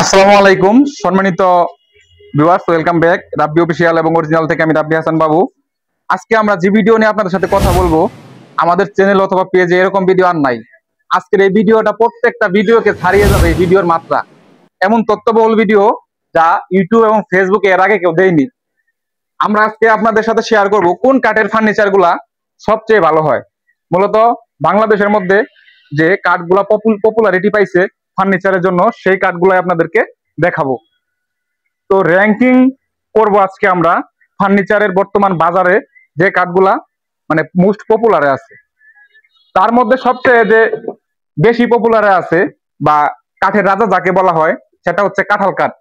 আসসালামু আলাইকুম সম্মানিত ভিউয়ার্স, ওয়েলকাম ব্যাক রাব্বি অফিসিয়াল এবং অরিজিনাল থেকে আমি রাব্বি হাসান বাবু। আজকে আমরা যে ভিডিও নিয়ে আপনাদের সাথে কথা বলবো, আমাদের চ্যানেল অথবা পেজে এরকম ভিডিও আর নাই। আজকের এই ভিডিওটা প্রত্যেকটা ভিডিওকে ছাড়িয়ে যাবে এই ভিডিওর মাত্রা। এমন তথ্যবহুল ভিডিও যা ইউটিউব এবং ফেসবুকে এর আগে কেউ দেয়নি। আমরা আজকে আপনাদের সাথে শেয়ার করব কোন কাঠের ফার্নিচার গুলা সবচেয়ে ভালো হয়। মূলত বাংলাদেশের মধ্যে যে কাঠগুলা পপুলারিটি পাইছে ফার্নিচারের জন্য, সেই কাঠগুলাই আপনাদেরকে দেখাবো। তো র্যাঙ্কিং করব আজকে আমরা ফার্নিচারের বর্তমান বাজারে যে কাঠগুলা মানে মোস্ট পপুলারে আছে, তার মধ্যে সবচেয়ে যে বেশি পপুলারে আছে বা কাঠের রাজা যাকে বলা হয় সেটা হচ্ছে কাঁঠাল কাঠ।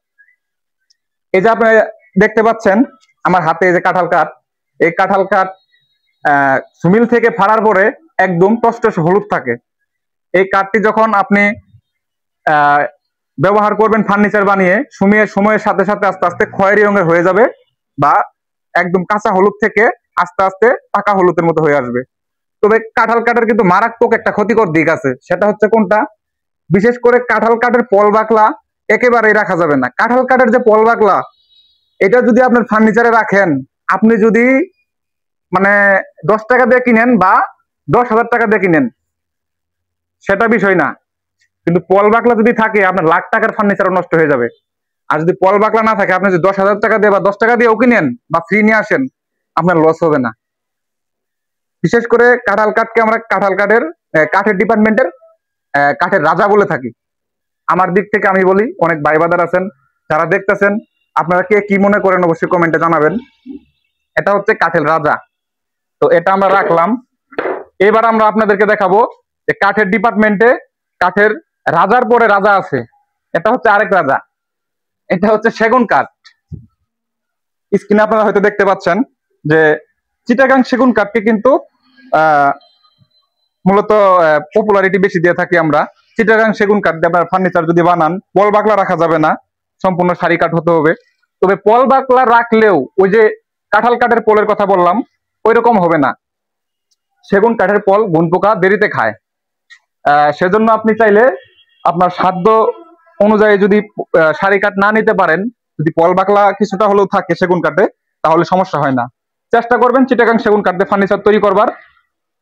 এই যে আপনি দেখতে পাচ্ছেন আমার হাতে এই যে কাঁঠাল কাঠ, এই কাঁঠাল কাঠ সুমিল থেকে ফাড়ার পরে একদম টসটস হলুদ থাকে। এই কাঠটি যখন আপনি আহ ব্যবহার করবেন ফার্নিচার বানিয়ে, সময়ের সাথে সাথে আস্তে আস্তে খয়েরি রঙের হয়ে যাবে বা একদম কাঁচা হলুদ থেকে আস্তে আস্তে পাকা হলুদের মতো হয়ে আসবে। তবে কাঁঠাল কাঠের কিন্তু মারাত্মক একটা ক্ষতিকর দিক আছে, সেটা হচ্ছে কোনটা? বিশেষ করে কাঁঠাল কাঠের পল বাকলা একেবারেই রাখা যাবে না। কাঁঠাল কাঠের যে পল বাকলা, এটা যদি আপনার ফার্নিচারে রাখেন, আপনি যদি মানে 10 টাকা দিয়ে কিনেন বা 10,000 টাকা দিয়ে কিনেন, সেটা বিষয় না, কিন্তু পল বাকলা যদি থাকে আপনার লাখ টাকার ফার্নিচারও নষ্ট হয়ে যাবে। আর যদি পল বাকলা না থাকে, আপনি যদি 10,000 টাকা দিয়ে বা 10 টাকা দিয়েও কিনেন বা ফ্রি নিয়ে আসেন, আপনার লস হবে না। বিশেষ করে কাঁঠাল কাঠকে আমরা কাঠের ডিপার্টমেন্টের কাঠের রাজা বলে থাকি। আমার দিক থেকে আমি বলি, অনেক ভাই বাদার আছেন যারা দেখতেছেন, আপনারা কে কি মনে করেন অবশ্যই কমেন্টে জানাবেন। এটা হচ্ছে কাঠের রাজা। তো এটা আমরা রাখলাম। এবার আমরা আপনাদেরকে দেখাবো যে কাঠের ডিপার্টমেন্টে কাঠের রাজার পরে রাজা আছে। এটা হচ্ছে আরেক রাজা, এটা হচ্ছে সেগুন কাঠ। স্ক্রিনে আপনারা হয়তো দেখতে পাচ্ছেন যে চিটাগাং সেগুন কাঠকে কিন্তু আহ মূলত পপুলারিটি বেশি দিয়ে থাকি আমরা। চিটাগাং সেগুন কাঠ দিয়ে আপনার ফার্নিচার যদি বানান, পল বাকলা রাখা যাবে না, সম্পূর্ণ সারি কাঠ হতে হবে। তবে পল বাকলা রাখলেও ওই যে কাঁঠাল কাঠের পলের কথা বললাম, ওই রকম হবে না। সেগুন কাঠের পল ঘুন পোকা দেরিতে খায়। সেজন্য আপনি চাইলে আপনার সাধ্য অনুযায়ী যদি সারি কাঠ না নিতে পারেন, যদি পল বাকলা কিছুটা হলেও থাকে সেগুন কাঠে, তাহলে সমস্যা হয় না। চেষ্টা করবেন চিটাগাং সেগুন কাঠ দিয়ে ফার্নিচার তৈরি করবার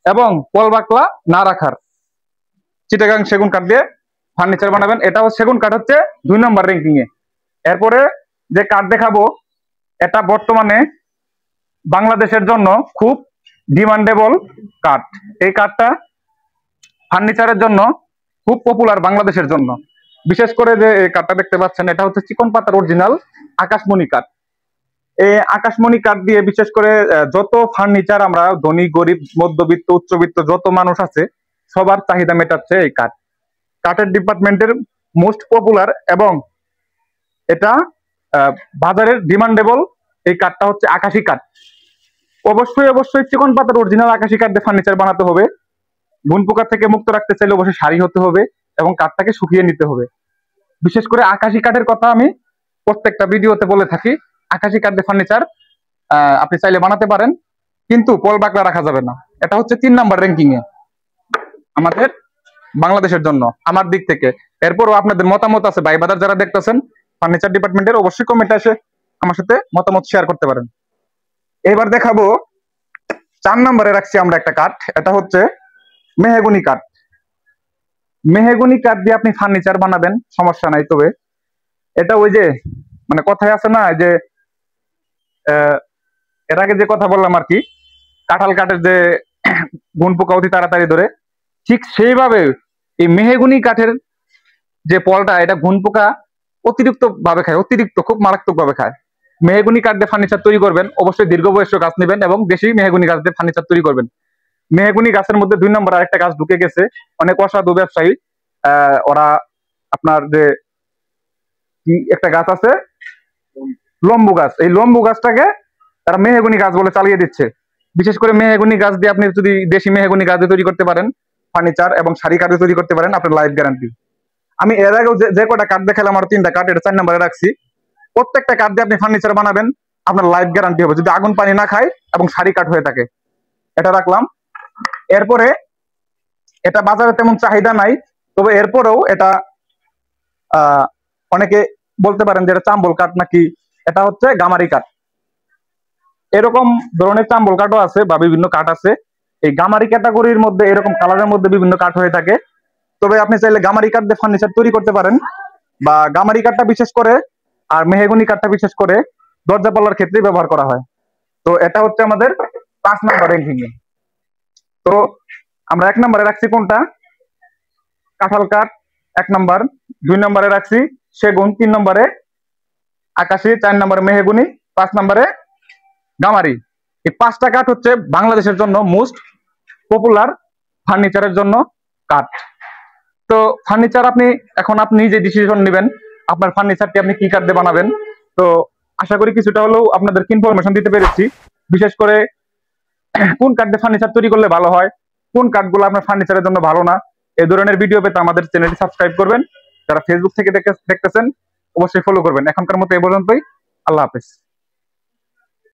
এবং পল বাকলা না রাখার। চিটাগাং সেগুন কাঠ দিয়ে ফার্নিচার বানাবেন। এটাও সেগুন কাঠ হচ্ছে 2 নম্বর র্যাঙ্কিং এ। এরপরে যে কাঠ দেখাবো, এটা বর্তমানে বাংলাদেশের জন্য খুব ডিমান্ডেবল কাঠ। এই কাঠটা ফার্নিচারের জন্য খুব পপুলার বাংলাদেশের জন্য। বিশেষ করে যে এই কাঠটা দেখতে পাচ্ছেন, এটা হচ্ছে চিকন পাতার অরিজিনাল আকাশমণি কাঠ। এই আকাশমণি কাঠ দিয়ে বিশেষ করে যত ফার্নিচার আমরা ধনী গরিব মধ্যবিত্ত উচ্চবিত্ত যত মানুষ আছে সবার চাহিদা মেটাচ্ছে এই কাঠ। কাঠের ডিপার্টমেন্টের মোস্ট পপুলার এবং এটা বাজারের ডিমান্ডেবল এই কাঠটা হচ্ছে আকাশি কাঠ। অবশ্যই অবশ্যই চিকন পাতার অরিজিনাল আকাশি কাঠ দিয়ে ফার্নিচার বানাতে হবে। ঘুন পোকা থেকে মুক্ত রাখতে চাইলে অবশ্যই সারি হতে হবে এবং কাঠটাকে শুকিয়ে নিতে হবে। বিশেষ করে আকাশি কাঠের কথা আমি প্রত্যেকটা ভিডিওতে বলে থাকি। আকাশি কাঠ দিয়ে ফার্নিচার আপনি চাইলে বানাতে পারেন, কিন্তু পল বাকলা রাখা যাবে না। এটা হচ্ছে 3 নম্বর র্যাঙ্কিং এ আমাদের বাংলাদেশের জন্য আমার দিক থেকে। এরপরও আপনাদের মতামত আছে ভাই বাদার যারা দেখতেছেন ফার্নিচার ডিপার্টমেন্টের, অবশ্যই কমেন্টে এসে আমার সাথে মতামত শেয়ার করতে পারেন। এবার দেখাবো 4 নম্বরে রাখছি আমরা একটা কাঠ, এটা হচ্ছে মেহগনি কাঠ। মেহগনি কাঠ দিয়ে আপনি ফার্নিচার বানাবেন, সমস্যা নাই। তবে এটা ওই যে মানে কথায় আছে না যে এর আগে যে কথা বললাম আর কি, কাঁঠাল কাঠের যে গুণ পোকা অতি তাড়াতাড়ি ধরে, ঠিক সেইভাবে এই মেহগনি কাঠের যে পলটা, এটা ঘুন পোকা অতিরিক্ত ভাবে খায়, অতিরিক্ত খুব মারাত্মক ভাবে খায়। মেহগনি কাঠ দিয়ে ফার্নিচার তৈরি করবেন, অবশ্যই দীর্ঘ বয়স্ক গাছ নেবেন এবং দেশি মেহগনি গাছ দিয়ে ফার্নিচার তৈরি করবেন। মেহগনি গাছের মধ্যে 2 নম্বর আরেকটা গাছ ঢুকে গেছে, অনেক অসাধু ব্যবসায়ী ওরা আপনার যে কি একটা গাছ আছে লম্বু গাছ, এই লম্বু গাছটাকে তারা মেহগনি গাছ বলে চালিয়ে দিচ্ছে। বিশেষ করে মেহগনি গাছ দিয়ে আপনি যদি দেশি মেহগনি গাছ দিয়ে তৈরি করতে পারেন ফার্নিচার এবং সারি কাঠ দিয়ে তৈরি করতে পারেন, আপনার লাইফ গ্যারান্টি। আমি এর আগেও যে কটা কাঠ দেখালাম, আমার 3টা কাঠ, এটা 4 নম্বরে রাখছি। প্রত্যেকটা কাঠ দিয়ে আপনি ফার্নিচার বানাবেন, আপনার লাইফ গ্যারান্টি হবে যদি আগুন পানি না খায় এবং সারি কাঠ হয়ে থাকে। এটা রাখলাম। এরপরে এটা বাজারে তেমন চাহিদা নাই, তবে এরপরেও এটা অনেকে বলতে পারেন যে এটা চাম্বল কাঠ নাকি, এটা হচ্ছে গামারি কাঠ। এরকম ধরনের চাম্বল কাঠও আছে বা বিভিন্ন কাঠ আছে। এই গামারি ক্যাটাগরির মধ্যে এরকম কালারের মধ্যে বিভিন্ন কাঠ হয়ে থাকে। তবে আপনি চাইলে গামারি কাঠ দিয়ে ফার্নিচার তৈরি করতে পারেন, বা গামারি কাঠটা বিশেষ করে আর মেহগনি কাঠটা বিশেষ করে দরজা পাল্লার ক্ষেত্রে ব্যবহার করা হয়। তো এটা হচ্ছে আমাদের 5 নাম্বার র্যাঙ্কিং এ। তো আমরা 1 নম্বরে রাখছি কোনটা, কাঁঠাল কাঠ 1 নাম্বার, 2 নম্বরে রাখছি সেগুন, 3 নম্বরে আকাশী, 4 নম্বরে মেহগনি, 5 নম্বরে গামারি। এই 5টা কাঠ হচ্ছে বাংলাদেশের জন্য মোস্ট পপুলার ফার্নিচারের জন্য কাঠ। তো ফার্নিচার আপনি নিজে ডিসিশন নেবেন আপনার ফার্নিচারটি আপনি কি কাঠ দিয়ে বানাবেন। তো আশা করি কিছুটা হলেও আপনাদেরকে ইনফরমেশন দিতে পেরেছি, বিশেষ করে কোন কাঠ দিয়ে ফার্নিচার তৈরি করলে ভালো হয়, কোন কাঠগুলো আপনার ফার্নিচারের জন্য ভালো না। এই ধরনের ভিডিও পেতে আমাদের চ্যানেলটি সাবস্ক্রাইব করবেন। যারা ফেসবুক থেকে দেখতেছেন অবশ্যই ফলো করবেন। এখনকার মতো এ পর্যন্তই। আল্লাহ হাফেজ।